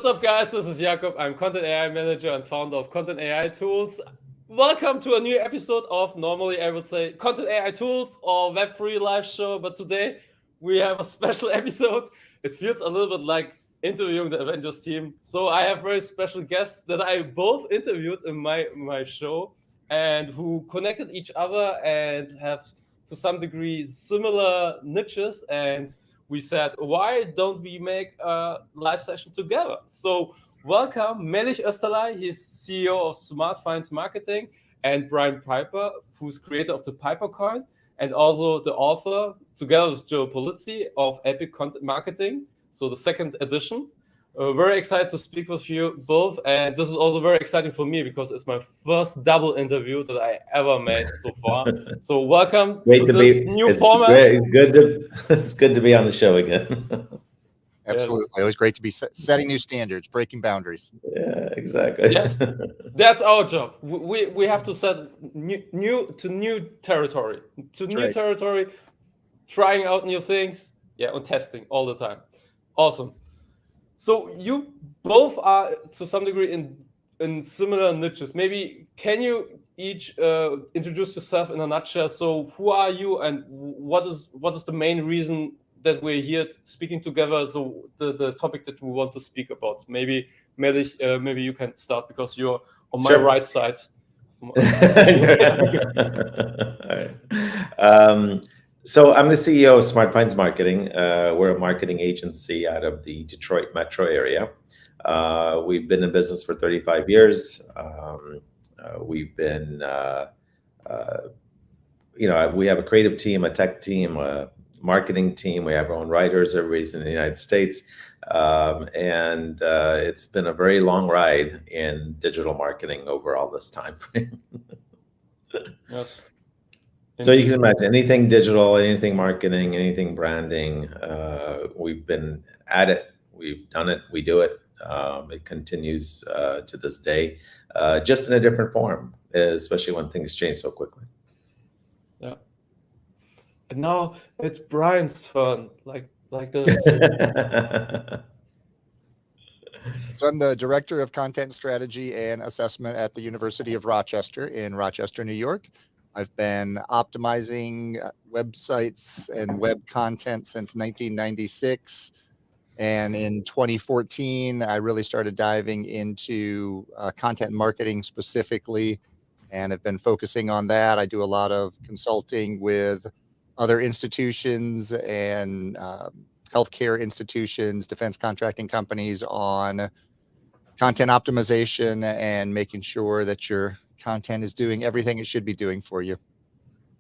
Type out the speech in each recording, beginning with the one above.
What's up, guys? This is Jakob. I'm Content AI Manager and founder of Content AI Tools. Welcome to a new episode of, normally I would say, Content AI Tools or Web3 live show, but today we have a special episode. It feels a little bit like interviewing the Avengers team. So I have very special guests that I both interviewed in my show and who connected each other and have to some degree similar niches, and we said, why don't we make a live session together? So welcome Melich Österlei, he's CEO of Smart Finance Marketing, and Brian Piper, who's creator of the Piper Coin, and also the author, together with Joe Polizzi, of Epic Content Marketing, so the second edition. Very excited to speak with you both, and this is also very exciting for me because it's my first double interview that I ever made so far. So welcome to this new format. It's good to be on the show again. Absolutely. Yes. Always great to be setting new standards, breaking boundaries. Yeah, exactly. Yes, that's our job. We have to set new territory, territory, trying out new things, and testing all the time. Awesome. So you both are to some degree in similar niches. Maybe can you each introduce yourself in a nutshell? So who are you, and what is the main reason that we're here speaking together? So the topic that we want to speak about. Maybe Melich, maybe you can start because you're on my right side. All right. So I'm the CEO of Smart Finance Marketing. We're a marketing agency out of the Detroit metro area. We've been in business for 35 years. We've been, we have a creative team, a tech team, a marketing team. We have our own writers. Everybody's in the United States. And it's been a very long ride in digital marketing over all this time frame. Yes. So you can imagine anything digital, anything marketing, anything branding. We've been at it. We've done it. We do it. It continues to this day, just in a different form, especially when things change so quickly. Yeah. And now it's Brian's turn, like this. So I'm the Director of Content Strategy and Assessment at the University of Rochester in Rochester, New York. I've been optimizing websites and web content since 1996. And in 2014, I really started diving into content marketing specifically, and have been focusing on that. I do a lot of consulting with other institutions and healthcare institutions, defense contracting companies on content optimization and making sure that your content is doing everything it should be doing for you.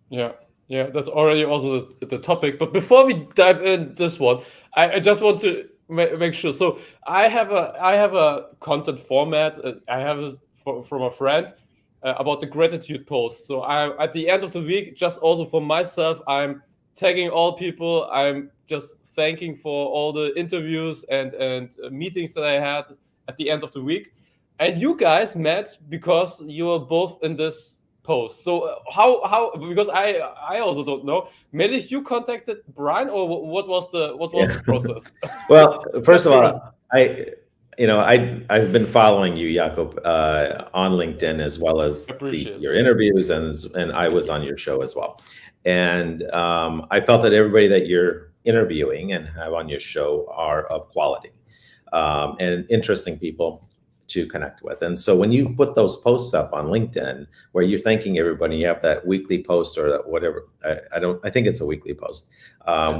Yeah, that's already also the topic. But before we dive in this one, I just want to make sure. So I have a content format. I have it from a friend about the gratitude post. So I at the end of the week, just also for myself, I'm tagging all people. I'm just thanking for all the interviews and meetings that I had at the end of the week. And you guys met because you were both in this post. So how because I also don't know. Maybe you contacted Brian, or what was the process? Well, first of all, I've been following you, Jakob, on LinkedIn, as well as your interviews, and I was on your show as well. And I felt that everybody that you're interviewing and have on your show are of quality and interesting people to connect with. And so when you put those posts up on LinkedIn where you're thanking everybody, you have that weekly post or that whatever, I think it's a weekly post,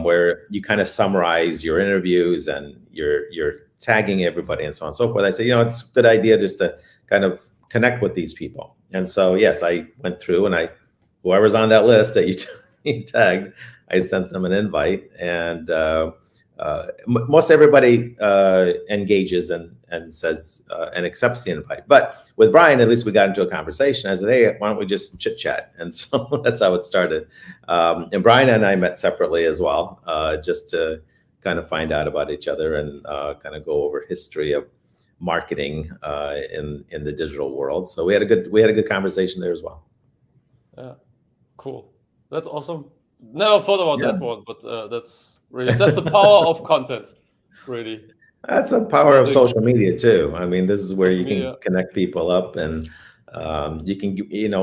where you kind of summarize your interviews and you're tagging everybody and so on and so forth. I say, it's a good idea just to kind of connect with these people. And so, yes, I went through and whoever's on that list that you tagged, I sent them an invite, and most everybody engages and says and accepts the invite. But with Brian, at least we got into a conversation. I said, hey, why don't we just chit chat? And so that's how it started. And Brian and I met separately as well, just to kind of find out about each other and kind of go over history of marketing in the digital world. So we had a good conversation there as well. Yeah, cool. That's awesome. Never thought about that one, but that's the power of content, really. That's the power of social media too. I mean, this is where you can connect people up, and you can,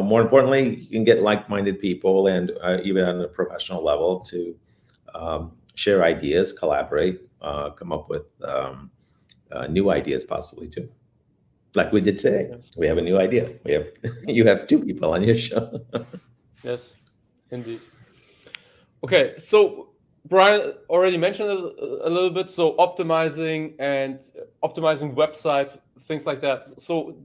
more importantly, you can get like-minded people, and even on a professional level, to share ideas, collaborate, come up with new ideas possibly too. Like we did today. Yes. We have a new idea. You have two people on your show. Yes, indeed. Okay, so Brian already mentioned it a little bit. So optimizing websites, things like that. So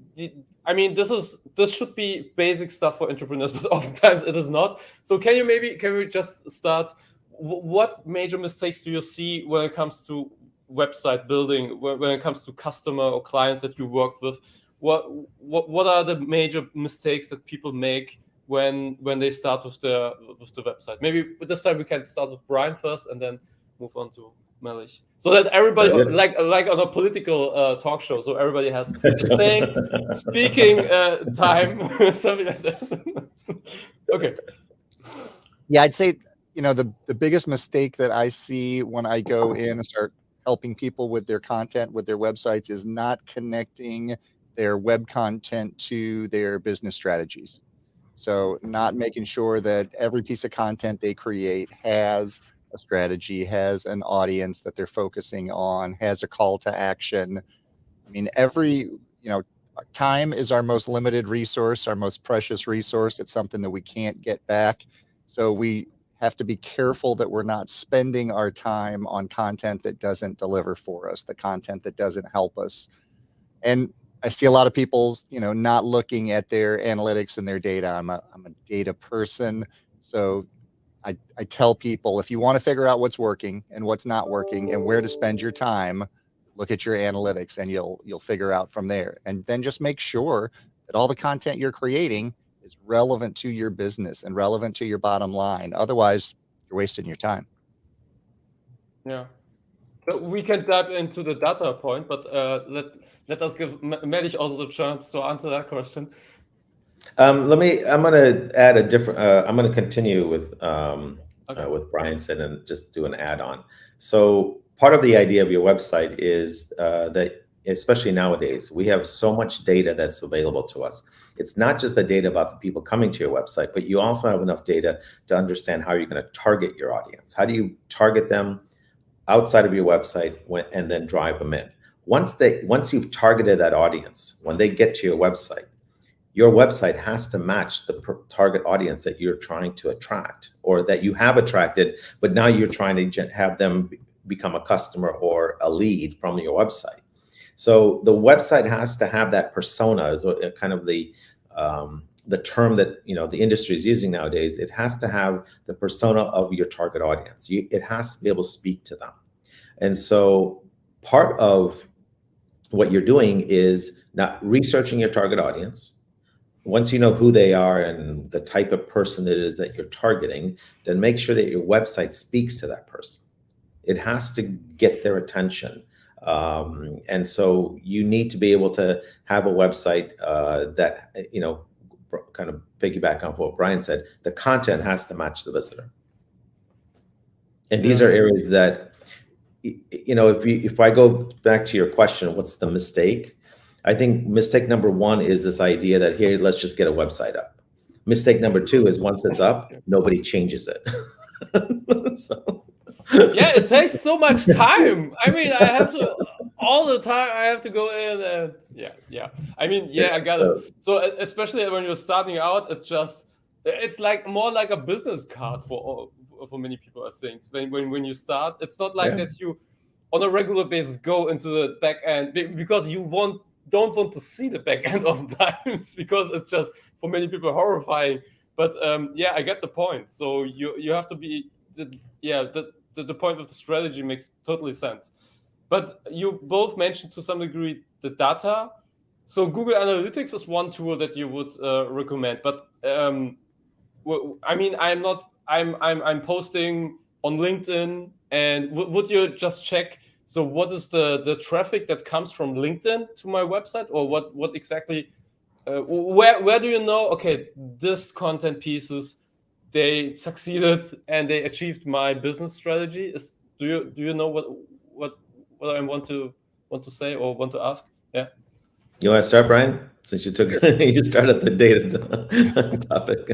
I mean, this should be basic stuff for entrepreneurs, but oftentimes it is not. So can we just start? What major mistakes do you see when it comes to website building, when it comes to customer or clients that you work with? What are the major mistakes that people make when they start with the website? Maybe this time we can start with Brian first and then move on to Melich, so that everybody, like on a political talk show, so everybody has the same speaking time, something like that. Okay. Yeah, I'd say, the biggest mistake that I see when I go in and start helping people with their content, with their websites, is not connecting their web content to their business strategies. So not making sure that every piece of content they create has a strategy, has an audience that they're focusing on, has a call to action. I mean, time is our most limited resource, our most precious resource. It's something that we can't get back. So we have to be careful that we're not spending our time on content that doesn't deliver for us, the content that doesn't help us. And I see a lot of people, not looking at their analytics and their data. I'm a data person. So I tell people, if you want to figure out what's working and what's not working and where to spend your time, look at your analytics, and you'll figure out from there. And then just make sure that all the content you're creating is relevant to your business and relevant to your bottom line. Otherwise, you're wasting your time. Yeah. We can dive into the data point, but let us give Melich also the chance to answer that question. I'm going to add a different. I'm going to continue with Brian said and just do an add-on. So part of the idea of your website is that, especially nowadays, we have so much data that's available to us. It's not just the data about the people coming to your website, but you also have enough data to understand how you're going to target your audience. How do you target them outside of your website and then drive them in? Once you've targeted that audience, when they get to your website has to match the target audience that you're trying to attract, or that you have attracted, but now you're trying to have them become a customer or a lead from your website. So the website has to have that persona, is kind of the term that the industry is using nowadays. It has to have the persona of your target audience. It has to be able to speak to them. And so part of what you're doing is not researching your target audience. Once you know who they are and the type of person it is that you're targeting, then make sure that your website speaks to that person. It has to get their attention. And so you need to be able to have a website that, kind of piggyback on what Brian said, the content has to match the visitor. And these are areas that, if I go back to your question, what's the mistake? I think mistake number one is this idea that, here, let's just get a website up. Mistake number two is, once it's up, nobody changes it. Yeah, it takes so much time. I mean, I have to go in and yeah. I mean, I got it. So especially when you're starting out, it's like more like a business card for many people, I think. When you start, it's not like that you on a regular basis go into the back end, because you don't want to see the back end oftentimes, because it's just, for many people, horrifying. But I get the point. So you have to be the point of the strategy makes totally sense. But you both mentioned to some degree the data. So Google Analytics is one tool that you would recommend. But I mean, I'm posting on LinkedIn, and would you just check? So what is the traffic that comes from LinkedIn to my website, or what exactly? Where do you know? Okay, this content pieces, they succeeded and they achieved my business strategy. Do you know what I want to want to say or want to ask? Yeah. You want to start, Brian? Since you took you started the data topic.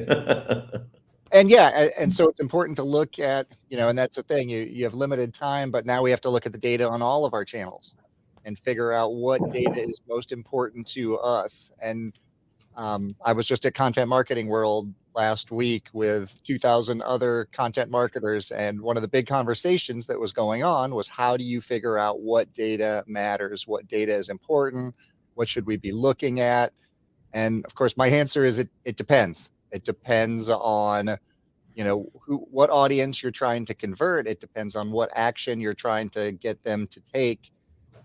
And yeah, and so it's important to look at, and that's the thing, you have limited time, but now we have to look at the data on all of our channels and figure out what data is most important to us. And I was just at Content Marketing World last week with 2,000 other content marketers, and one of the big conversations that was going on was, how do you figure out what data matters, what data is important, what should we be looking at? And of course, my answer is it depends. It depends on, what audience you're trying to convert. It depends on what action you're trying to get them to take.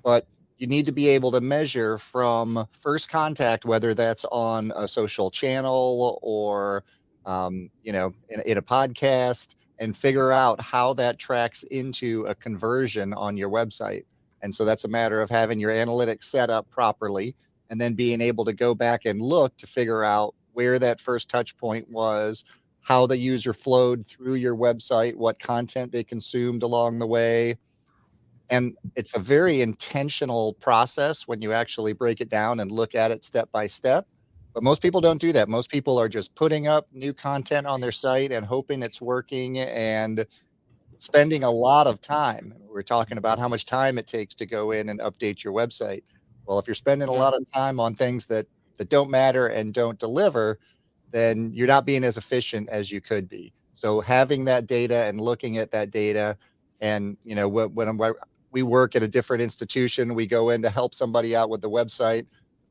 But you need to be able to measure from first contact, whether that's on a social channel or, in a podcast, and figure out how that tracks into a conversion on your website. And so that's a matter of having your analytics set up properly, and then being able to go back and look to figure out where that first touch point was, how the user flowed through your website, what content they consumed along the way. And it's a very intentional process when you actually break it down and look at it step by step. But most people don't do that. Most people are just putting up new content on their site and hoping it's working and spending a lot of time. We're talking about how much time it takes to go in and update your website. Well, if you're spending a lot of time on things that don't matter and don't deliver, then you're not being as efficient as you could be. So having that data and looking at that data, and when we work at a different institution, we go in to help somebody out with the website.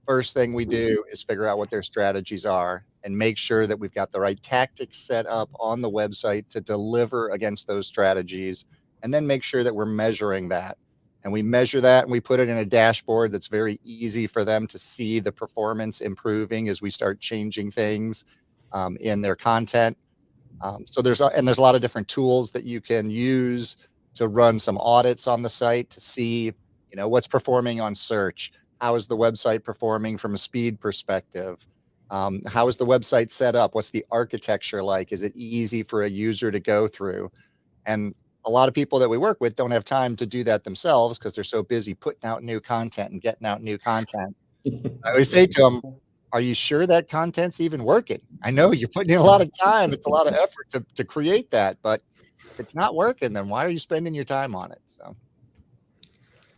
First thing we do is figure out what their strategies are and make sure that we've got the right tactics set up on the website to deliver against those strategies, and then make sure that we're measuring that. And we measure that and we put it in a dashboard that's very easy for them to see the performance improving as we start changing things in their content. So there's a lot of different tools that you can use to run some audits on the site to see, what's performing on search. How is the website performing from a speed perspective? How is the website set up? What's the architecture like? Is it easy for a user to go through? And a lot of people that we work with don't have time to do that themselves because they're so busy putting out new content and getting out new content. I always say to them, are you sure that content's even working? I know you're putting in a lot of time. It's a lot of effort to create that, but if it's not working, then why are you spending your time on it? So,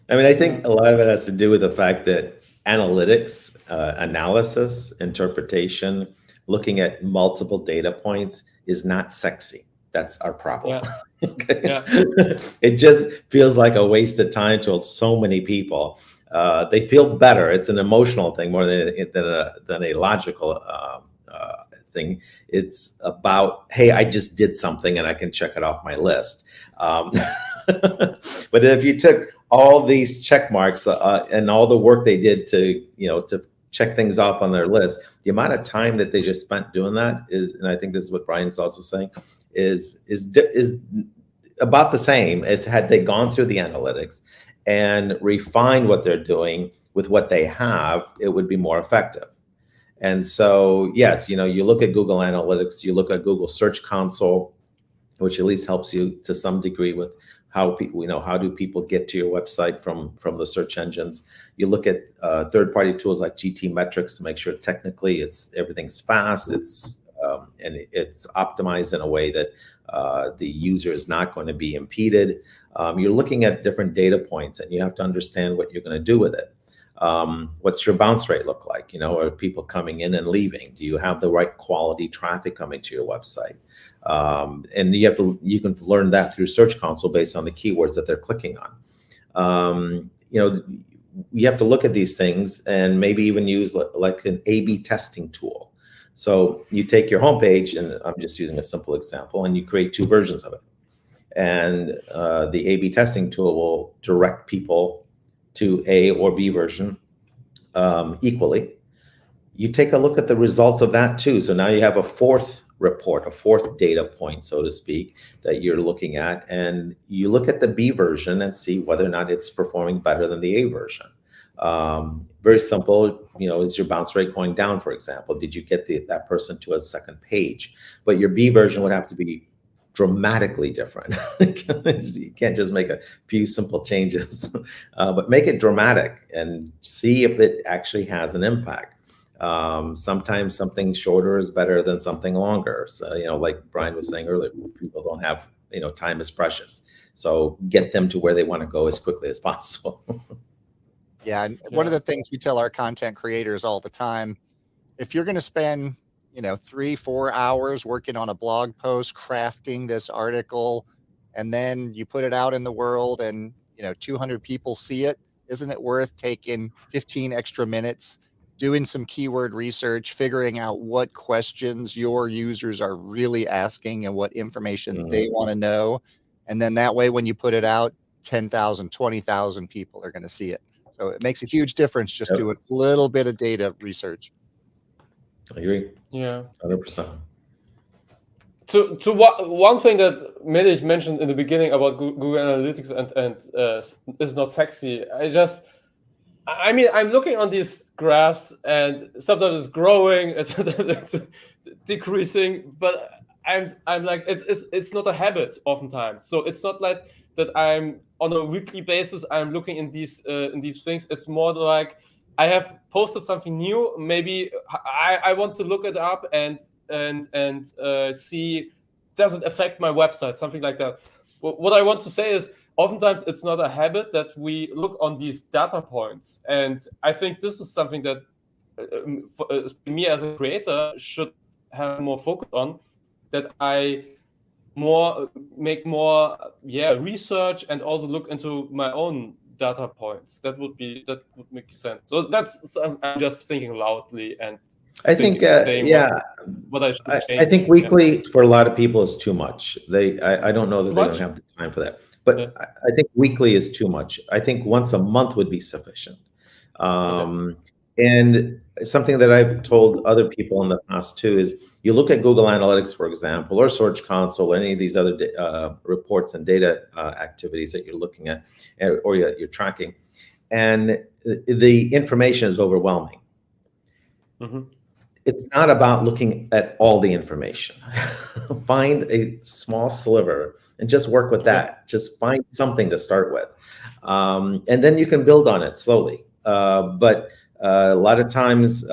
I mean, I think a lot of it has to do with the fact that analytics, analysis, interpretation, looking at multiple data points is not sexy. That's our problem. Yeah. Okay. Yeah. It just feels like a waste of time to so many people. They feel better. It's an emotional thing more than a logical thing. It's about, hey, I just did something and I can check it off my list. But if you took all these check marks and all the work they did to check things off on their list, the amount of time that they just spent doing that is, and I think this is what Brian's also saying, is about the same as had they gone through the analytics and refined what they're doing with what they have, it would be more effective. And so, yes, you look at Google Analytics, you look at Google Search Console, which at least helps you to some degree with how people, how do people get to your website from the search engines. You look at third-party tools like GT Metrics to make sure technically everything's fast, and it's optimized in a way that the user is not going to be impeded. You're looking at different data points, and you have to understand what you're going to do with it. What's your bounce rate look like? Are people coming in and leaving? Do you have the right quality traffic coming to your website? And you can learn that through Search Console based on the keywords that they're clicking on. You have to look at these things and maybe even use like an A/B testing tool. So you take your homepage, and I'm just using a simple example, and you create two versions of it. And the A/B testing tool will direct people to A or B version equally. You take a look at the results of that too. So now you have a fourth report, a fourth data point, so to speak, that you're looking at. And you look at the B version and see whether or not it's performing better than the A version. Very simple, is your bounce rate going down, for example? Did you get that person to a second page? But your B version would have to be dramatically different. You can't just make a few simple changes, but make it dramatic and see if it actually has an impact. Sometimes something shorter is better than something longer. So, like Brian was saying earlier, people don't have, time is precious. So get them to where they want to go as quickly as possible. Yeah. And one of the things we tell our content creators all the time, if you're going to spend, 3-4 hours working on a blog post, crafting this article, and then you put it out in the world and, 200 people see it, isn't it worth taking 15 extra minutes, doing some keyword research, figuring out what questions your users are really asking and what information they want to know. And then that way, when you put it out, 10,000, 20,000 people are going to see it. So it makes a huge difference just doing a little bit of data research. I agree. Yeah. 100%. To one thing that Melich mentioned in the beginning about Google Analytics and is not sexy. I'm looking on these graphs and sometimes it's growing and sometimes it's decreasing, but I'm like, it's not a habit oftentimes. So it's not like that I'm on a weekly basis, I'm looking in these things. It's more like I have posted something new. Maybe I want to look it up and see, does it affect my website, something like that. What I want to say is, oftentimes it's not a habit that we look on these data points, and I think this is something that me as a creator should have more focus on. That I make more research and also look into my own data points. That would make sense. So I'm just thinking loudly and I think what I should change. I think weekly for a lot of people is too much. I don't know that they don't have the time for that, but I think weekly is too much. I think once a month would be sufficient. And something that I've told other people in the past too is, you look at Google Analytics, for example, or Search Console, or any of these other reports and data activities that you're looking at or you're tracking, and the information is overwhelming. It's not about looking at all the information. Find a small sliver and just work with that. Just find something to start with, and then you can build on it slowly. But a lot of times,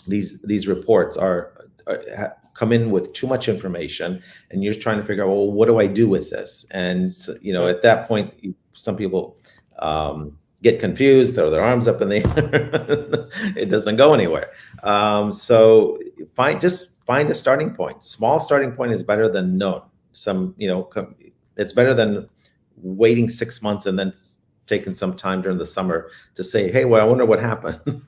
these reports come in with too much information, and you're trying to figure out, well, what do I do with this? And at that point, some people get confused, throw their arms up in the air. It doesn't go anywhere. So find a starting point. Small starting point is better than none. It's better than waiting 6 months and then taking some time during the summer to say, hey, well, I wonder what happened.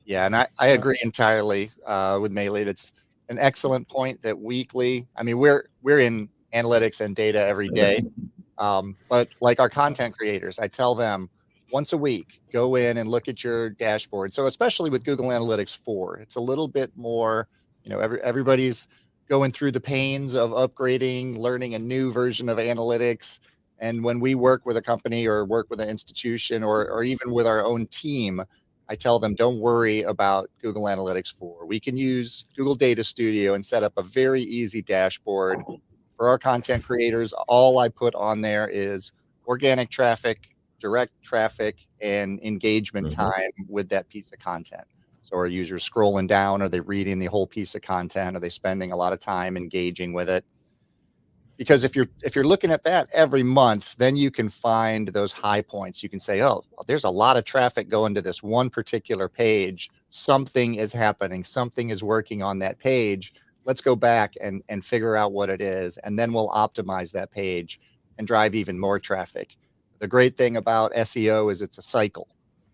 Yeah, and I agree entirely with Meili. That's an excellent point. That weekly, we're in analytics and data every day, but like our content creators, I tell them once a week, go in and look at your dashboard. So especially with Google Analytics 4, it's a little bit more, everybody's going through the pains of upgrading, learning a new version of analytics. And when we work with a company or work with an institution or even with our own team, I tell them, don't worry about Google Analytics 4. We can use Google Data Studio and set up a very easy dashboard for our content creators. All I put on there is organic traffic, direct traffic, and engagement time with that piece of content. So are users scrolling down? Are they reading the whole piece of content? Are they spending a lot of time engaging with it? Because if you're looking at that every month, then you can find those high points. You can say, oh, there's a lot of traffic going to this one particular page. Something is happening. Something is working on that page. Let's go back and figure out what it is. And then we'll optimize that page and drive even more traffic. The great thing about SEO is it's a cycle.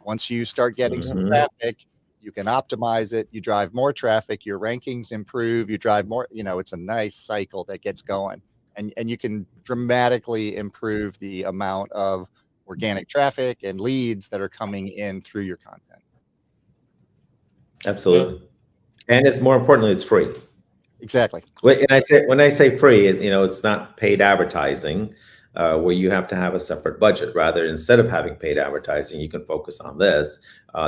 Once you start getting some traffic, you can optimize it. You drive more traffic. Your rankings improve. You drive more. It's a nice cycle that gets going. And you can dramatically improve the amount of organic traffic and leads that are coming in through your content. Absolutely. And it's more importantly, it's free. Exactly. When I say free, it's not paid advertising where you have to have a separate budget. Rather, instead of having paid advertising, you can focus on this.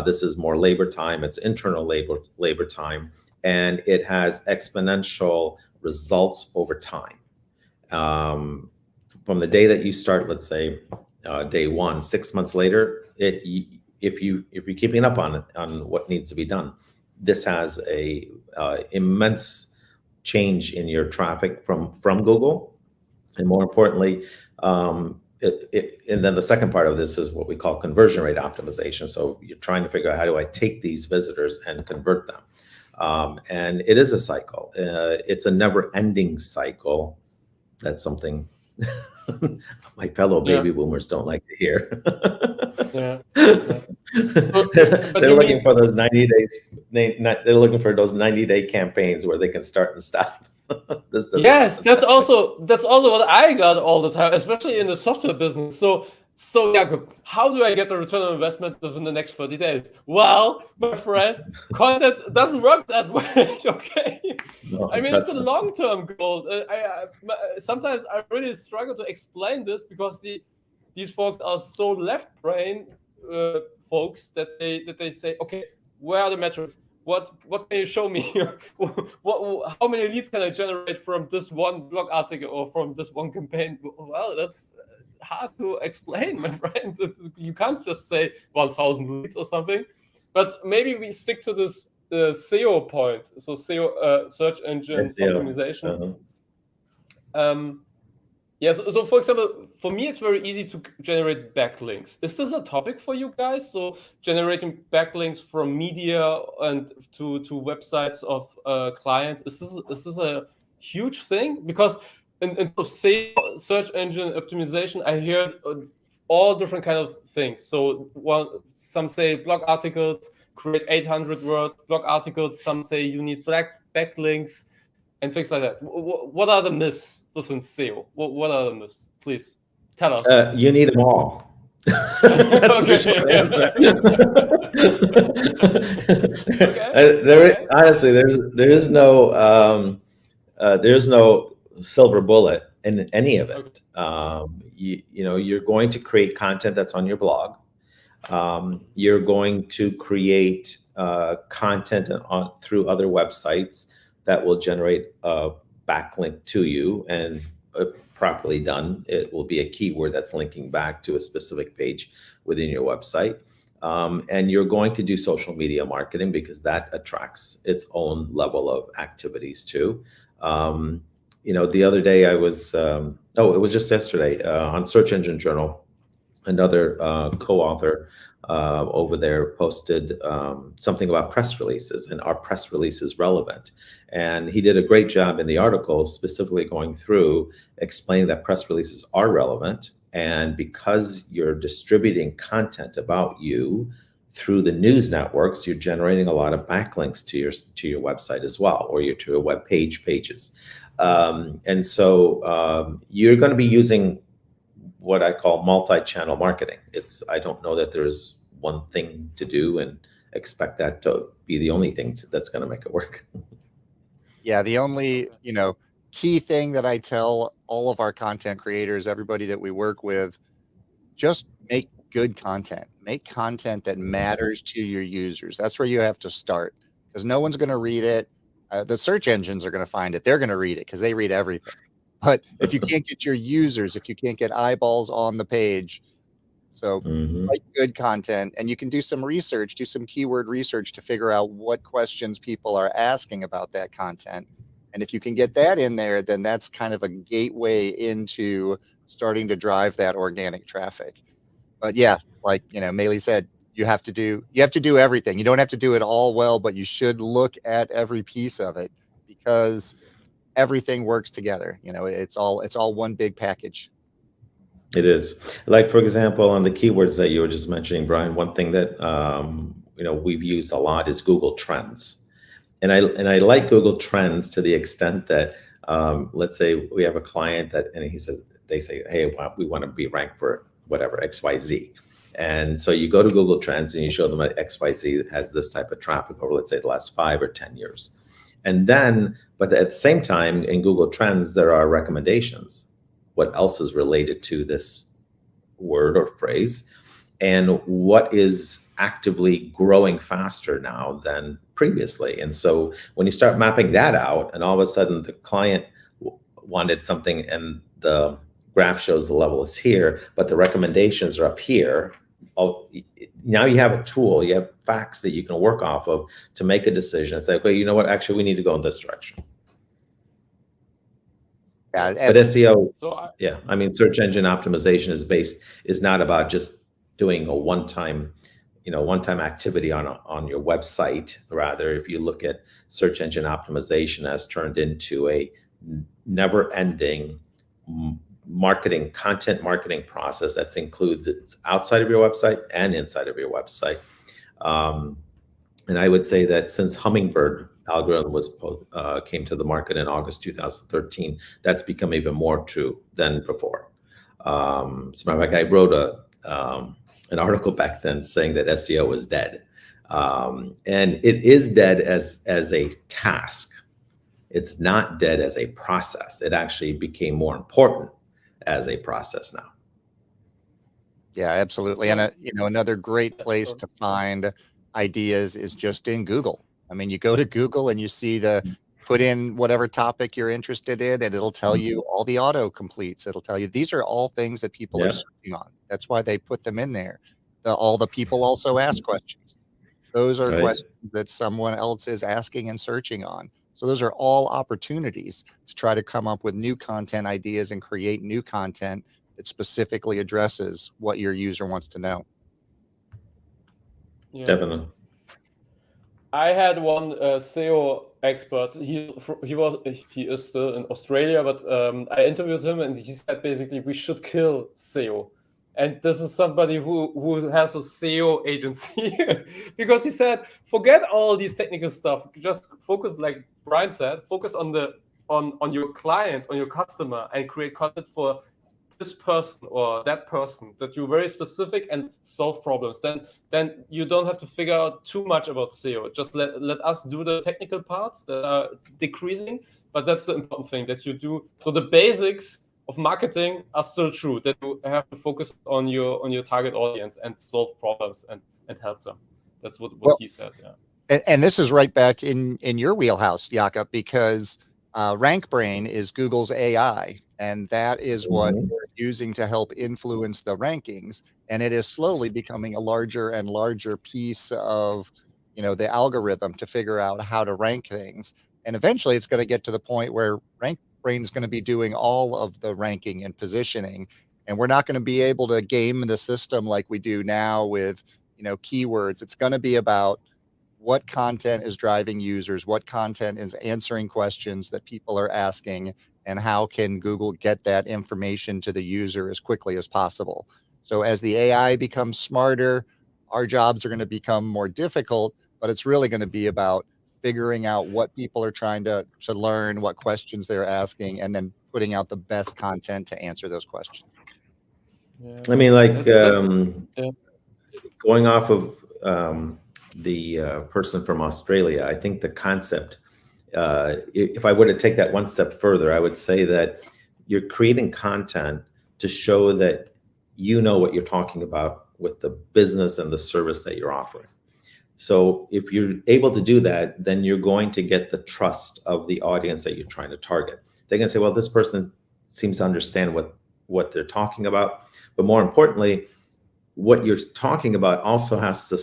This is more labor time. It's internal labor time, and it has exponential results over time. From the day that you start, let's say day one, 6 months later, if you're keeping up on what needs to be done, this has a immense change in your traffic from Google, and more importantly, and then the second part of this is what we call conversion rate optimization. So you're trying to figure out, how do I take these visitors and convert them? And it is a cycle. It's a never-ending cycle. That's something my fellow baby boomers don't like to hear. They're looking for those 90 days. They're looking for those 90-day campaigns where they can start and stop. Yes, that's also what I got all the time, especially in the software business. So Jakob, how do I get a return on investment within the next 30 days? Well, my friend, content doesn't work that way. Okay, no, I mean, it's a long-term goal. Sometimes I really struggle to explain this because these folks are so left-brain folks that they say, okay, where are the metrics? What can you show me? How many leads can I generate from this one blog article or from this one campaign? Well, that's hard to explain, my friend. You can't just say 1,000 leads or something. But maybe we stick to this SEO point. So SEO, search engine optimization. So for example, for me, it's very easy to generate backlinks. Is this a topic for you guys? So generating backlinks from media and to websites of clients, is this a huge thing? Because in SEO, search engine optimization, I hear all different kind of things. So some say blog articles, create 800-word blog articles. Some say you need backlinks. And things like that. What are the myths within SEO? What are the myths? Please tell us. You need them all. That's the short answer. Honestly, there's no silver bullet in any of it. You're going to create content that's on your blog. You're going to create content through other websites that will generate a backlink to you, and properly done, it will be a keyword that's linking back to a specific page within your website. And you're going to do social media marketing because that attracts its own level of activities too. The other day it was just yesterday on Search Engine Journal, another co-author over there posted something about press releases, and are press releases relevant? And he did a great job in the article, specifically going through explaining that press releases are relevant, and because you're distributing content about you through the news networks, you're generating a lot of backlinks to your website as well, or to your web pages. And so you're going to be using what I call multi-channel marketing. I don't know that there's one thing to do and expect that to be the only thing that's going to make it work. Yeah, the only, key thing that I tell all of our content creators, everybody that we work with, just make good content. Make content that matters to your users. That's where you have to start, because no one's going to read it. The search engines are going to find it. They're going to read it because they read everything. But if you can't get your users, if you can't get eyeballs on the page, so write good content, and you can do some research, do some keyword research to figure out what questions people are asking about that content. And if you can get that in there, then that's kind of a gateway into starting to drive that organic traffic. But yeah, like, Meili said, you have to do everything. You don't have to do it all well, but you should look at every piece of it, because everything works together. It's all one big package. It is. Like, for example, on the keywords that you were just mentioning, Brian, one thing that we've used a lot is Google Trends. And I like Google Trends to the extent that let's say we have a client they say, hey, we want to be ranked for whatever, XYZ. And so you go to Google Trends and you show them that XYZ has this type of traffic over, let's say, the last 5 or 10 years. And then, but at the same time, in Google Trends, there are recommendations. What else is related to this word or phrase? And what is actively growing faster now than previously. And so when you start mapping that out, and all of a sudden the client wanted something and the graph shows the level is here, but the recommendations are up here. Now you have a tool, you have facts that you can work off of to make a decision and say, okay, you know what, actually we need to go in this direction. Yeah, but SEO, yeah, I mean, search engine optimization is not about just doing a one-time activity on your website. Rather, if you look at search engine optimization as turned into a never-ending content marketing process that includes it's outside of your website and inside of your website. And I would say that since Hummingbird algorithm came to the market in August 2013, that's become even more true than before. As a matter of fact, I wrote an article back then saying that SEO was dead, and it is dead as a task. It's not dead as a process. It actually became more important as a process now. Yeah, absolutely. And another great place to find ideas is just in Google. I mean, you go to Google and you see put in whatever topic you're interested in, and it'll tell you all the auto completes. It'll tell you these are all things that people are searching on. That's why they put them in there. All the people also ask questions. Those are questions that someone else is asking and searching on. So those are all opportunities to try to come up with new content ideas and create new content that specifically addresses what your user wants to know. Yeah. Definitely. I had one SEO expert. He is still in Australia, but I interviewed him, and he said basically we should kill SEO. And this is somebody who has a SEO agency because he said, forget all these technical stuff. Just focus, like Brian said, focus on your clients, on your customer, and create content for this person or that person that you're very specific and solve problems. Then you don't have to figure out too much about SEO. Just let us do the technical parts that are decreasing, but that's the important thing that you do. So the basics of marketing are still true, that you have to focus on your target audience and solve problems and help them. That's what he said. Yeah. And this is right back in your wheelhouse, Jakob, because RankBrain is Google's AI, and that is what we're using to help influence the rankings. And it is slowly becoming a larger and larger piece of, the algorithm to figure out how to rank things. And eventually it's going to get to the point where RankBrain is going to be doing all of the ranking and positioning. And we're not going to be able to game the system like we do now with, keywords. It's going to be about what content is driving users, what content is answering questions that people are asking, and how can Google get that information to the user as quickly as possible. So as the AI becomes smarter, our jobs are going to become more difficult, but it's really going to be about figuring out what people are trying to learn, what questions they're asking, and then putting out the best content to answer those questions. Yeah. I mean, like going off of the person from Australia, I think the concept, if I were to take that one step further, I would say that you're creating content to show that you know what you're talking about with the business and the service that you're offering. So if you're able to do that, then you're going to get the trust of the audience that you're trying to target. They're going to say, well, this person seems to understand what they're talking about. But more importantly, what you're talking about also has to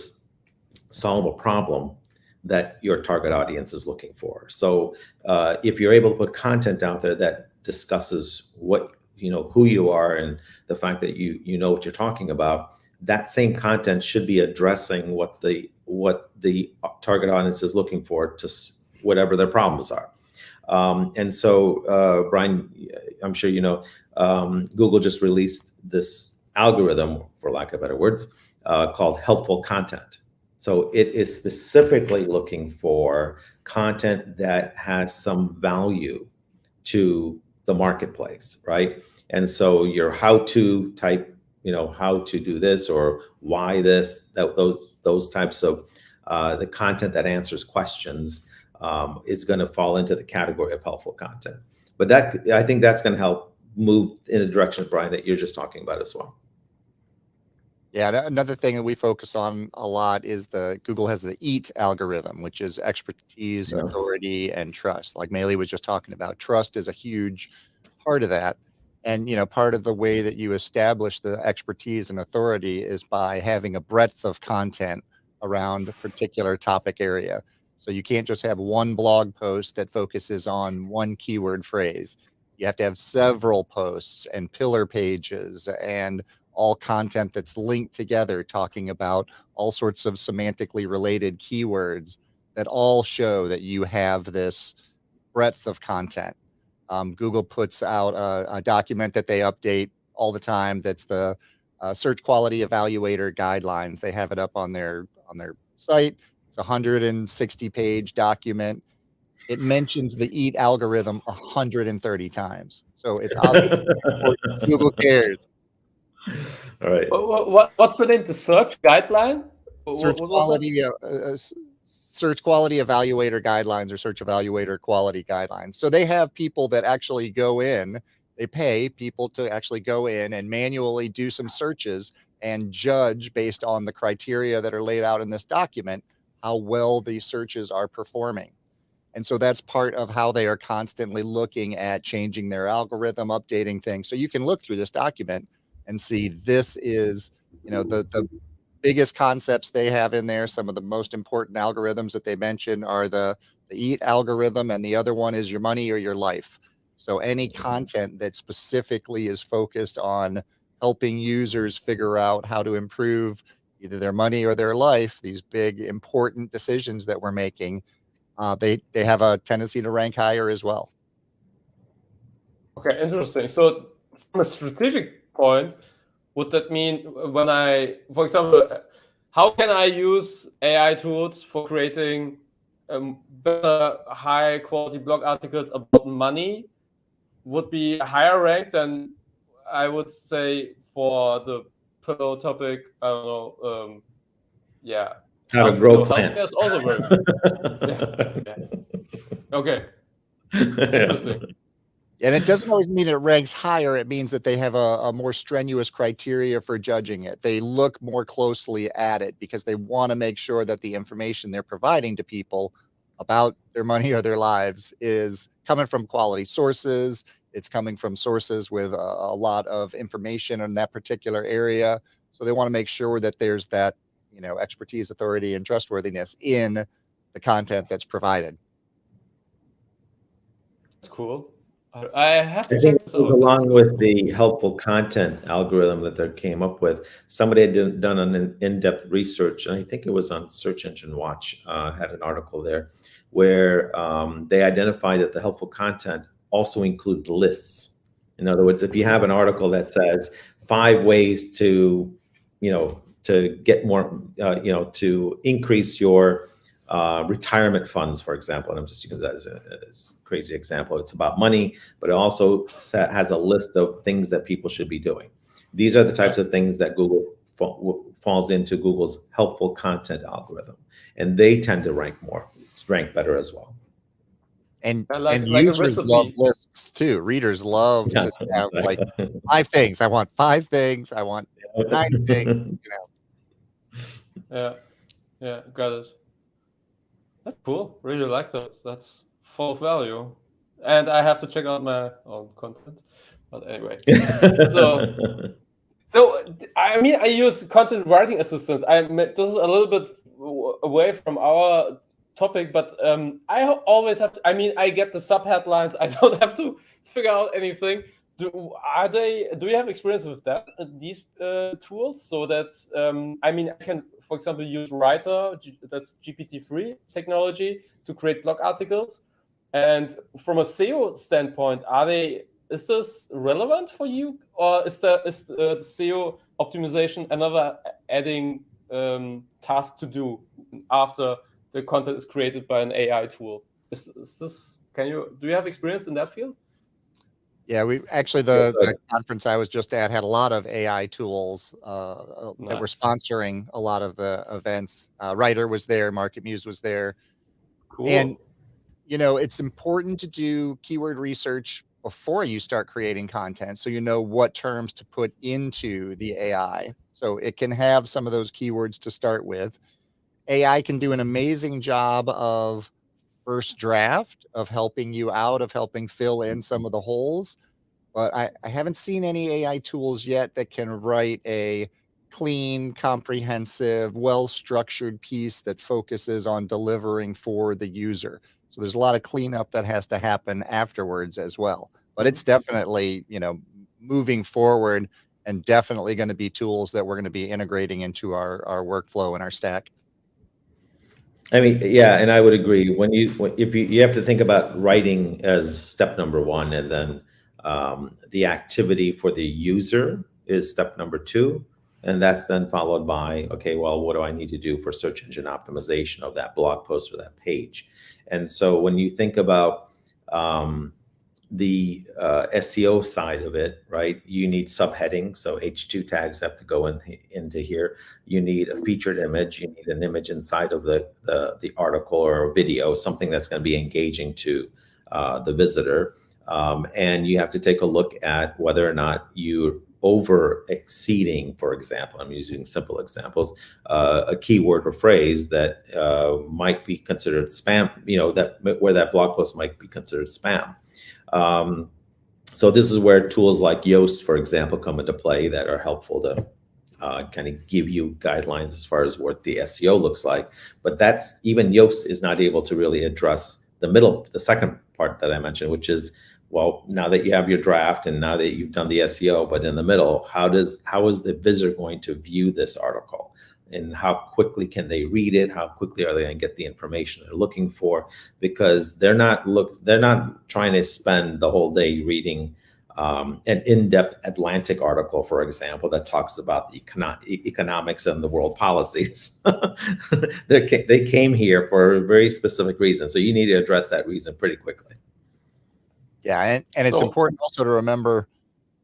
solve a problem that your target audience is looking for. So if you're able to put content out there that discusses what, who you are and the fact that you know what you're talking about, that same content should be addressing what the target audience is looking for to whatever their problems are. And so, Brian, I'm sure Google just released this algorithm, for lack of better words, called helpful content. So it is specifically looking for content that has some value to the marketplace, right? And so your how-to type, how to do this or why this, those types of the content that answers questions is going to fall into the category of helpful content. But I think that's going to help move in the direction, Brian, that you're just talking about as well. Yeah, another thing that we focus on a lot is Google has the EAT algorithm, which is expertise, Yeah. authority, and trust. Like Meili was just talking about, trust is a huge part of that. And part of the way that you establish the expertise and authority is by having a breadth of content around a particular topic area. So you can't just have one blog post that focuses on one keyword phrase. You have to have several posts and pillar pages and all content that's linked together, talking about all sorts of semantically related keywords that all show that you have this breadth of content. Google puts out a document that they update all the time. That's the Search Quality Evaluator Guidelines. They have it up on their site. It's a 160-page document. It mentions the EAT algorithm 130 times. So it's obviously important. Google cares. All right. What's the name? The search guideline? Search quality evaluator guidelines, or search evaluator quality guidelines. So they have people that actually go in, they pay people to actually go in and manually do some searches and judge based on the criteria that are laid out in this document, how well these searches are performing. And so that's part of how they are constantly looking at changing their algorithm, updating things. So you can look through this document and see this is, the biggest concepts they have in there. Some of the most important algorithms that they mention are the EAT algorithm, and the other one is your money or your life. So any content that specifically is focused on helping users figure out how to improve either their money or their life, these big important decisions that we're making, they have a tendency to rank higher as well. Okay, interesting. So from a strategic point, would that mean when for example, how can I use AI tools for creating better, high quality blog articles about money would be a higher rank than, I would say, for the pillow topic, I don't know, How to grow plants. Healthcare is also very good. Yeah. Okay. Interesting. And it doesn't always mean it ranks higher. It means that they have a more strenuous criteria for judging it. They look more closely at it because they want to make sure that the information they're providing to people about their money or their lives is coming from quality sources. It's coming from sources with a lot of information in that particular area. So they want to make sure that there's that, expertise, authority, and trustworthiness in the content that's provided. That's cool. I have to I think check this out. along with the helpful content algorithm that they came up with, somebody had done an in-depth research, and I think it was on Search Engine Watch, had an article there where they identified that the helpful content also include lists. In other words, if you have an article that says 5 ways to, to get more, to increase your retirement funds, for example, and I'm just using that as a crazy example. It's about money, but it also has a list of things that people should be doing. These are the types of things that Google falls into Google's helpful content algorithm, and they tend to rank better as well. And users love lists too. Readers love to have like 5 things. I want 5 things. I want 9 things. Yeah, got it. That's cool. Really like that. That's full of value. And I have to check out my own content. But anyway. So I mean, I use content writing assistants. This is a little bit away from our topic, but I always have to, I get the sub headlines. I don't have to figure out anything. Do you have experience with that, these tools? So that I can, for example, use Writer, that's GPT-3 technology, to create blog articles. And from a SEO standpoint, is this relevant for you, or is the SEO optimization another adding task to do after the content is created by an AI tool? Do you have experience in that field? Yeah, we actually, the conference I was just at had a lot of AI tools that were sponsoring a lot of the events. Writer was there, Market Muse was there. Cool. And, it's important to do keyword research before you start creating content, so you know what terms to put into the AI. So it can have some of those keywords to start with. AI can do an amazing job of first draft, of helping you out, of helping fill in some of the holes. But I haven't seen any AI tools yet that can write a clean, comprehensive, well-structured piece that focuses on delivering for the user. So there's a lot of cleanup that has to happen afterwards as well. But it's definitely, moving forward, and definitely going to be tools that we're going to be integrating into our workflow and our stack. I mean, yeah, and I would agree. If you have to think about writing as step number one, and then the activity for the user is step number two, and that's then followed by, okay, well, what do I need to do for search engine optimization of that blog post or that page? And so when you think about the SEO side of it, right? You need subheadings, so H2 tags have to go into here. You need a featured image. You need an image inside of the article or a video, something that's going to be engaging to the visitor. And you have to take a look at whether or not you're over exceeding, for example, I'm using simple examples, a keyword or phrase that might be considered spam, where that blog post might be considered spam. So this is where tools like Yoast, for example, come into play that are helpful to kind of give you guidelines as far as what the SEO looks like. But even Yoast is not able to really address the second part that I mentioned, which is, well, now that you have your draft and now that you've done the SEO, but in the middle, how is the visitor going to view this article? And how quickly can they read it? How quickly are they going to get the information they're looking for? Because they're not trying to spend the whole day reading an in-depth Atlantic article, for example, that talks about the economics and the world policies. They came here for a very specific reason. So you need to address that reason pretty quickly. Yeah, and it's important also to remember,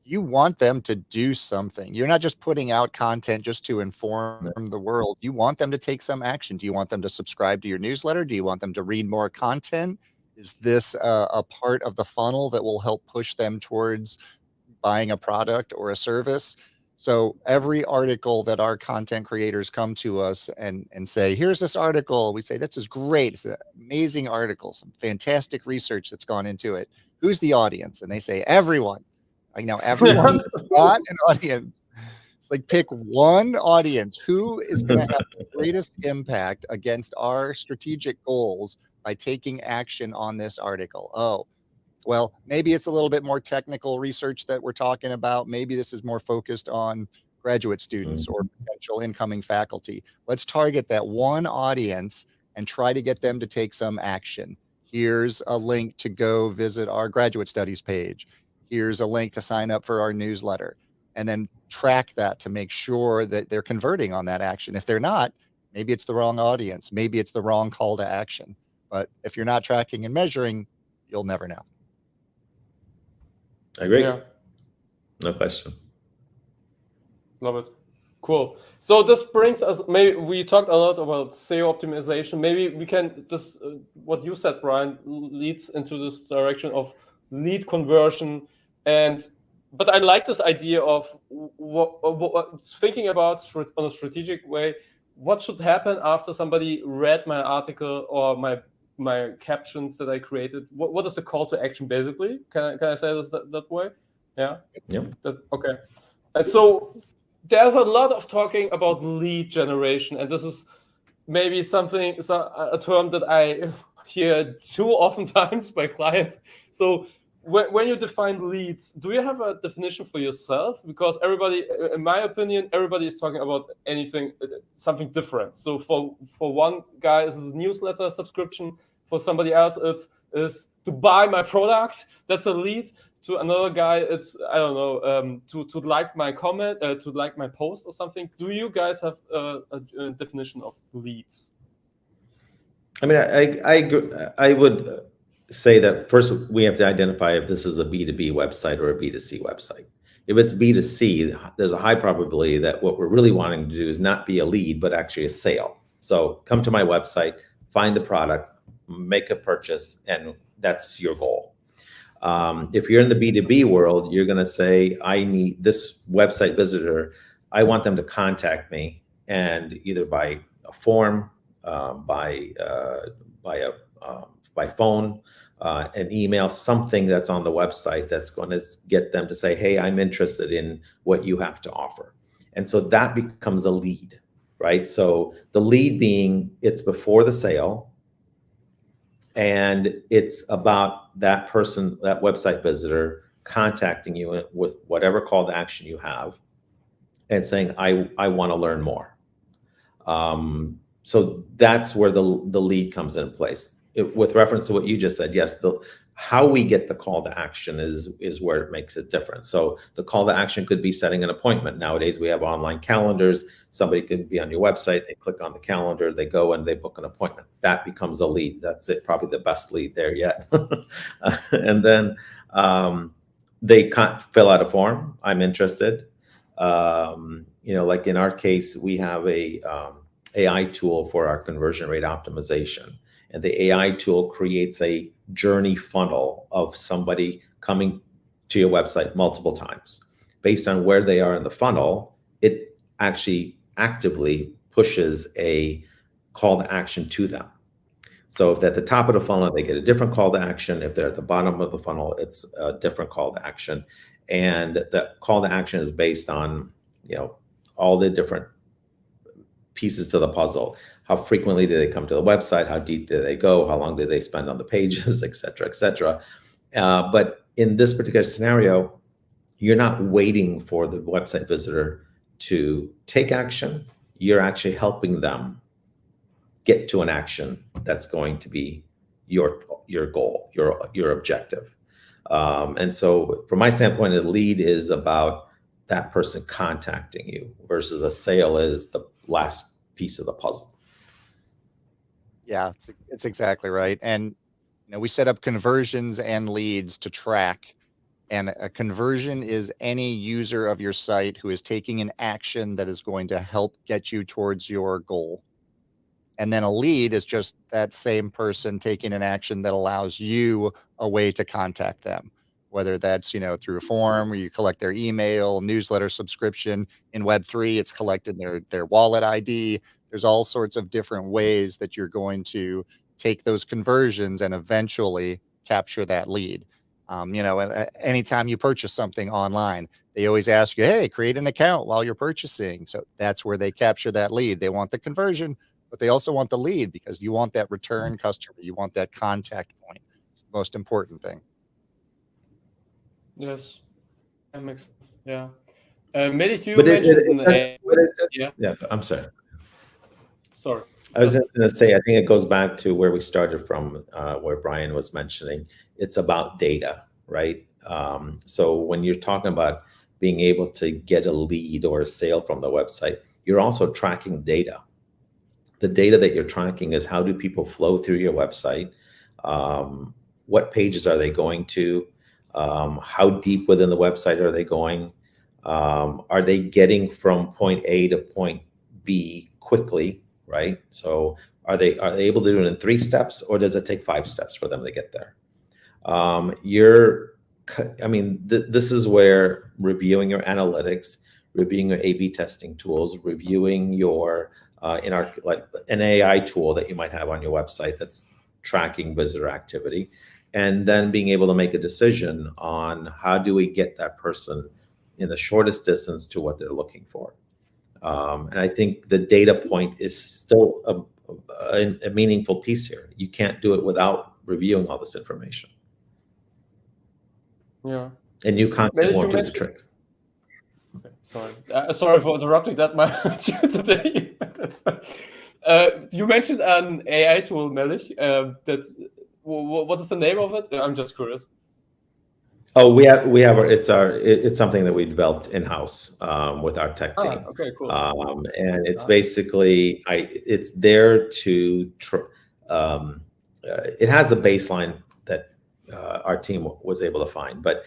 you want them to do something. You're not just putting out content just to inform the world. You want them to take some action. Do you want them to subscribe to your newsletter? Do you want them to read more content? Is this a part of the funnel that will help push them towards buying a product or a service? So every article that our content creators come to us and say, here's this article, we say, this is great. It's an amazing article, some fantastic research that's gone into it. Who's the audience? And they say, everyone. Like, now everyone's got an audience. It's like, pick one audience. Who is going to have the greatest impact against our strategic goals by taking action on this article? Oh, well, maybe it's a little bit more technical research that we're talking about. Maybe this is more focused on graduate students or potential incoming faculty. Let's target that one audience and try to get them to take some action. Here's a link to go visit our graduate studies page. Here's a link to sign up for our newsletter, and then track that to make sure that they're converting on that action. If they're not, maybe it's the wrong audience. Maybe it's the wrong call to action. But if you're not tracking and measuring, you'll never know. I agree. Yeah. No question. Love it. Cool. So this brings us, maybe we talked a lot about SEO optimization. Maybe we can, what you said, Brian, leads into this direction of lead conversion. But I like this idea of thinking about on a strategic way, what should happen after somebody read my article or my captions that I created? What is the call to action, basically? Can I say this that way? Yeah. Okay. And so there's a lot of talking about lead generation, and this is maybe a term that I hear too often times by clients. So when you define leads, do you have a definition for yourself? Because everybody, in my opinion, everybody is talking about something different. So for one guy, this is a newsletter subscription. For somebody else, is to buy my product. That's a lead. To another guy, it's, I don't know, to like my comment, to like my post or something. Do you guys have a definition of leads? I mean, I would say that first we have to identify if this is a B2B website or a B2C website. If it's B2C, there's a high probability that what we're really wanting to do is not be a lead, but actually a sale. So come to my website, find the product, make a purchase, and that's your goal. If you're in the B2B world, you're going to say, I need this website visitor. I want them to contact me, and either by a form, by phone, an email, something that's on the website that's going to get them to say, hey, I'm interested in what you have to offer. And so that becomes a lead, right? So the lead being, it's before the sale, and it's about that person, that website visitor, contacting you with whatever call to action you have and saying, I want to learn more. So that's where the lead comes into place. With reference to what you just said, yes, how we get the call to action is where it makes it different. So the call to action could be setting an appointment. Nowadays, we have online calendars. Somebody could be on your website, they click on the calendar, they go and they book an appointment. That becomes a lead. That's it, probably the best lead there yet. And then they can't fill out a form. I'm interested. Like in our case, we have a AI tool for our conversion rate optimization. And the AI tool creates a journey funnel of somebody coming to your website multiple times. Based on where they are in the funnel, it actually actively pushes a call to action to them. So if they're at the top of the funnel, they get a different call to action. If they're at the bottom of the funnel, it's a different call to action. And the call to action is based on, all the different pieces to the puzzle. How frequently do they come to the website? How deep do they go? How long do they spend on the pages, et cetera, et cetera. But in this particular scenario, you're not waiting for the website visitor to take action. You're actually helping them get to an action that's going to be your goal, your objective. And so from my standpoint, the lead is about that person contacting you versus a sale is the last piece of the puzzle. Yeah, it's exactly right. And we set up conversions and leads to track. And a conversion is any user of your site who is taking an action that is going to help get you towards your goal. And then a lead is just that same person taking an action that allows you a way to contact them, whether that's, through a form where you collect their email, newsletter subscription. In Web3, it's collecting their wallet ID. There's all sorts of different ways that you're going to take those conversions and eventually capture that lead. Anytime you purchase something online, they always ask you, hey, create an account while you're purchasing. So that's where they capture that lead. They want the conversion, but they also want the lead because you want that return customer. You want that contact point. It's the most important thing. Yes, that makes sense. Yeah. Melich, you mentioned... Yeah, I'm sorry. Sorry. I was just going to say, I think it goes back to where we started from, where Brian was mentioning. It's about data, right? So when you're talking about being able to get a lead or a sale from the website, you're also tracking data. The data that you're tracking is how do people flow through your website? What pages are they going to? How deep within the website are they going? Are they getting from point A to point B quickly, right? So are they able to do it in 3 steps, or does it take 5 steps for them to get there? This is where reviewing your analytics, reviewing your A/B testing tools, reviewing your an AI tool that you might have on your website that's tracking visitor activity, and then being able to make a decision on how do we get that person in the shortest distance to what they're looking for. And I think the data point is still a meaningful piece here. You can't do it without reviewing all this information. Yeah. And new content won't do the trick. Okay, sorry. Sorry for interrupting that much today. You mentioned an AI tool, Melich. What is the name of it? I'm just curious. Oh, we have it's something that we developed in-house with our tech team. Okay, cool. And it's basically it's there to it has a baseline that our team was able to find, but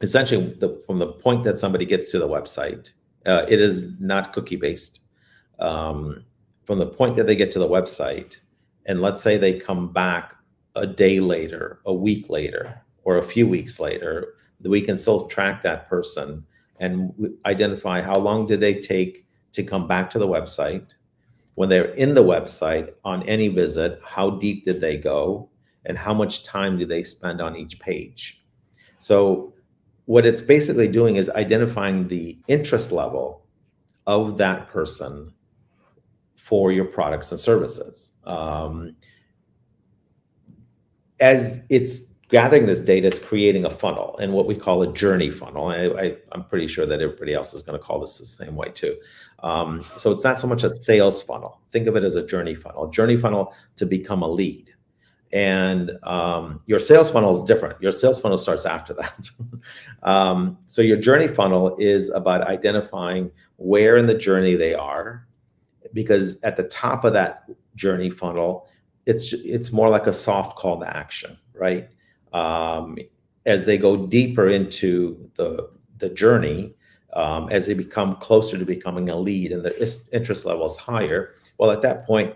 essentially from the point that somebody gets to the website, it is not cookie based. From the point that they get to the website, and let's say they come back a day later, a week later, or a few weeks later, we can still track that person and identify how long did they take to come back to the website. When they're in the website on any visit, how deep did they go, and how much time do they spend on each page? So what it's basically doing is identifying the interest level of that person for your products and services. As it's gathering this data, it's creating a funnel, and what we call a journey funnel. I'm pretty sure that everybody else is going to call this the same way too. So it's not so much a sales funnel. Think of it as a journey funnel. Journey funnel to become a lead. And your sales funnel is different. Your sales funnel starts after that. So your journey funnel is about identifying where in the journey they are, because at the top of that journey funnel, it's more like a soft call to action, right? As they go deeper into the journey, as they become closer to becoming a lead and the interest level is higher, well, at that point,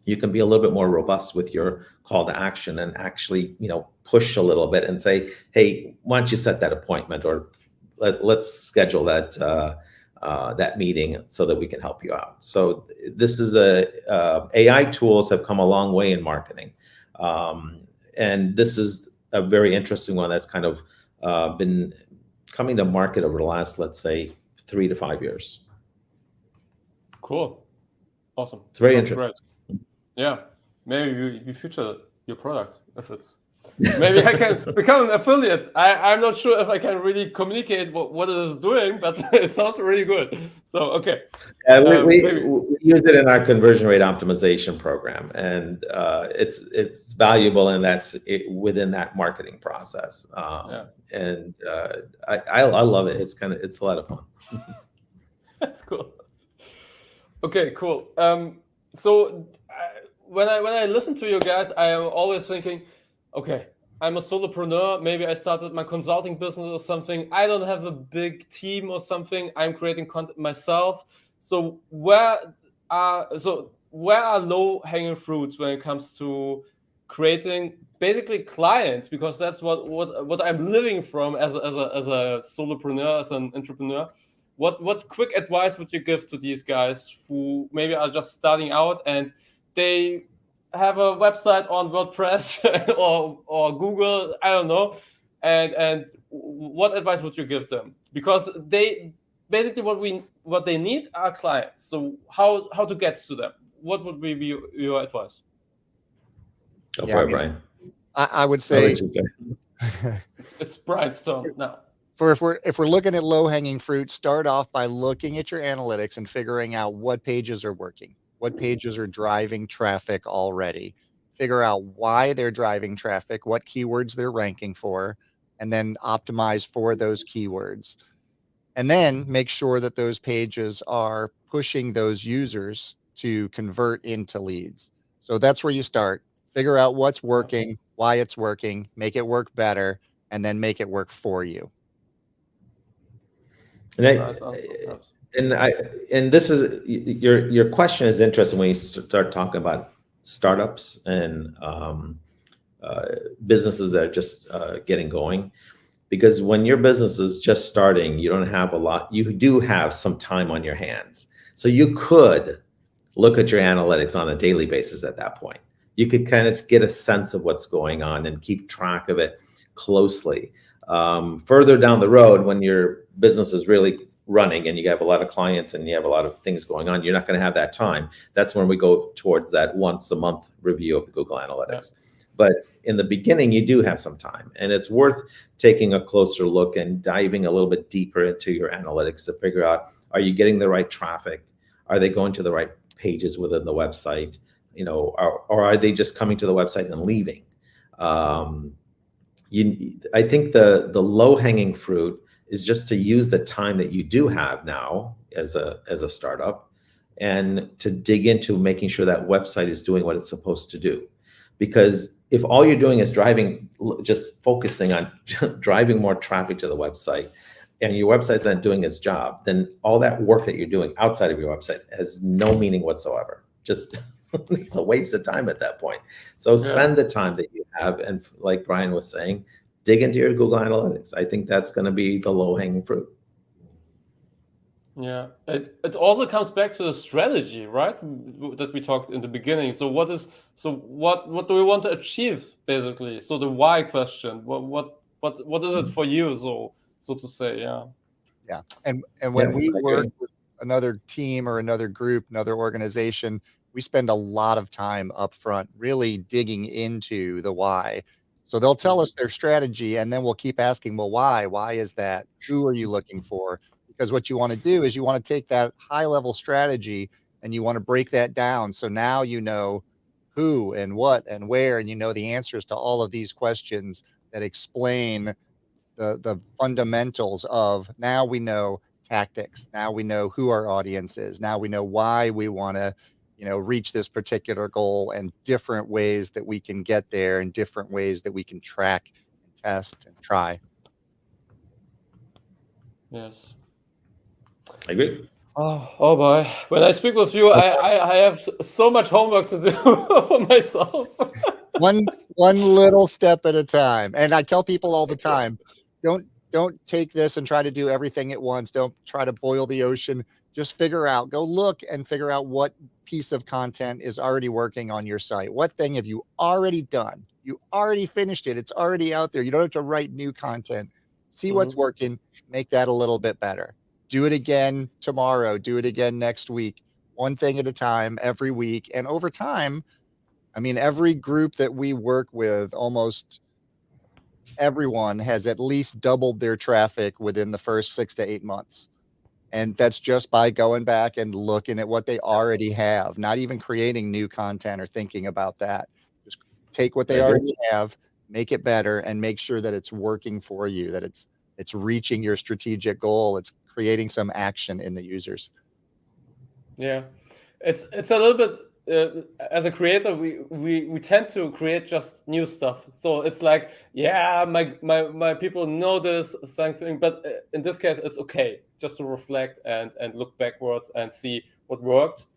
you can be a little bit more robust with your call to action and actually, push a little bit and say, hey, why don't you set that appointment, or let's schedule that that meeting so that we can help you out. So this is AI tools have come a long way in marketing. And this is a very interesting one that's kind of been coming to market over the last, let's say, 3 to 5 years. Cool. Awesome. It's very interesting. Great. Yeah. Maybe you feature your product if it's... Maybe I can become an affiliate. I'm not sure if I can really communicate what it is doing, but it sounds really good. So, okay. We use it in our conversion rate optimization program, and it's valuable, and that's within that marketing process. And I love it. It's a lot of fun. That's cool. Okay, cool. So when I listen to you guys, I am always thinking, okay, I'm a solopreneur. Maybe I started my consulting business or something. I don't have a big team or something. I'm creating content myself. So where are low-hanging fruits when it comes to creating basically clients? Because that's what I'm living from as a solopreneur, as an entrepreneur. What quick advice would you give to these guys who maybe are just starting out and they have a website on WordPress or Google, I don't know, and what advice would you give them? Because they basically what they need are clients. So how to get to them? What would be your advice? Go for it, Brian. I would say it's Brian's turn now. If we're looking at low-hanging fruit, start off by looking at your analytics and figuring out what pages are working. What pages are driving traffic already? Figure out why they're driving traffic, what keywords they're ranking for, and then optimize for those keywords. And then make sure that those pages are pushing those users to convert into leads. So that's where you start. Figure out what's working, why it's working, make it work better, and then make it work for you. And this is your question is interesting when you start talking about startups and businesses that are just getting going, because when your business is just starting, you don't have a lot. You do have some time on your hands, so you could look at your analytics on a daily basis. At that point, you could kind of get a sense of what's going on and keep track of it closely. Further down the road, when your business is really running and you have a lot of clients and you have a lot of things going on, you're not going to have that time. That's when we go towards that once a month review of the Google Analytics. Yeah. But in the beginning, you do have some time, and it's worth taking a closer look and diving a little bit deeper into your analytics to figure out, are you getting the right traffic? Are they going to the right pages within the website? Or are they just coming to the website and leaving? I think the low-hanging fruit is just to use the time that you do have now as a startup and to dig into making sure that website is doing what it's supposed to do. Because if all you're doing is just focusing on driving more traffic to the website, and your website's not doing its job, then all that work that you're doing outside of your website has no meaning whatsoever. Just It's a waste of time at that point. So spend the time that you have, and like Brian was saying, dig into your Google Analytics. I think that's going to be the low-hanging fruit. Yeah, it also comes back to the strategy, right? That we talked in the beginning. So what do we want to achieve, basically? So the why question. What is it for you? So to say, yeah. Yeah, and when we work with another team or another group, another organization, we spend a lot of time up front really digging into the why. So they'll tell us their strategy, and then we'll keep asking, well, why? Why is that? Who are you looking for? Because what you want to do is you want to take that high level strategy and you want to break that down. So now you know who and what and where, and you know the answers to all of these questions that explain the fundamentals of, now we know tactics. Now we know who our audience is. Now we know why we want to, reach this particular goal, and different ways that we can get there, and different ways that we can track and test and try. Yes. I agree. Oh boy! When I speak with you, I have so much homework to do for myself. one little step at a time. And I tell people all the time, don't take this and try to do everything at once. Don't try to boil the ocean. Just go look and figure out what piece of content is already working on your site. What thing have you already done? You already finished it. It's already out there. You don't have to write new content. See what's working, make that a little bit better. Do it again tomorrow. Do it again next week. One thing at a time, every week. And over time, I mean, every group that we work with, almost everyone has at least doubled their traffic within the first 6 to 8 months. And that's just by going back and looking at what they already have, not even creating new content or thinking about that. Just take what they already have, make it better, and make sure that it's working for you, that it's reaching your strategic goal. It's creating some action in the users. Yeah, it's a little bit, as a creator, we tend to create just new stuff. So it's like, yeah, my people know this something, but in this case, it's okay just to reflect and look backwards and see what worked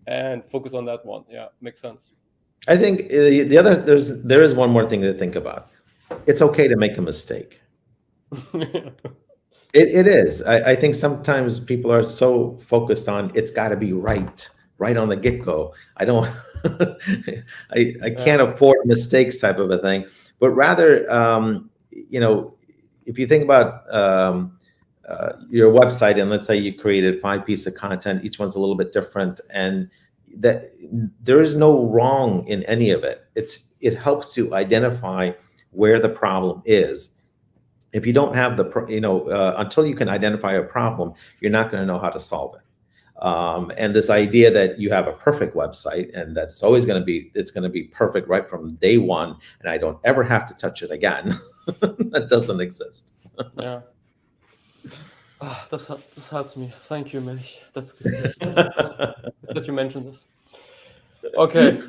and focus on that one. Yeah, makes sense. I think there is one more thing to think about. It's okay to make a mistake. It is. I think sometimes people are so focused on it's got to be right on the get-go. I don't. I can't afford mistakes, type of a thing. But rather, if you think about your website, and let's say you created 5 pieces of content, each one's a little bit different, and that there is no wrong in any of it. It helps to identify where the problem is. If you don't have until you can identify a problem, you're not going to know how to solve it. And this idea that you have a perfect website and that's always going to be perfect right from day one, and I don't ever have to touch it again, that doesn't exist. Yeah. This helps me. Thank you, Melch. That's good that you mentioned this. Okay.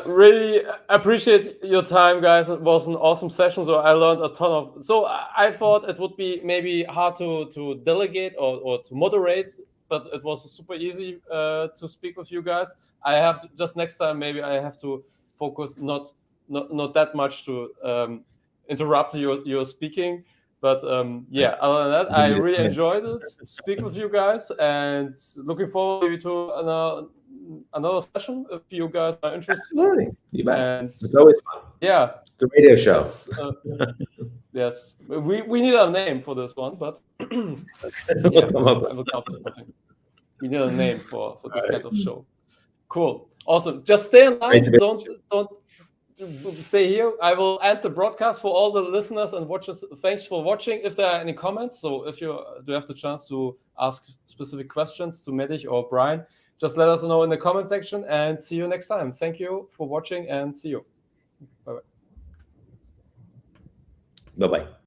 Really appreciate your time, guys. It was an awesome session. So I learned a ton of. So I thought it would be maybe hard to delegate or to moderate, but it was super easy to speak with you guys. I have to, just next time maybe I have to focus not that much to interrupt your speaking. But yeah, other than that, I really enjoyed it. Speak with you guys, and looking forward maybe to another session if you guys are interested. Absolutely, you bet. And it's always fun. Yeah, it's a radio show. Yes, we need a name for this one, but I will come up with something. We need a name for this kind of show. Cool, awesome. Just stay in line. Don't stay here. I will end the broadcast for all the listeners and watchers. Thanks for watching. If there are any comments, so if you do have the chance to ask specific questions to Melch or Brian, just let us know in the comment section, and see you next time. Thank you for watching, and see you. Bye-bye. Bye-bye.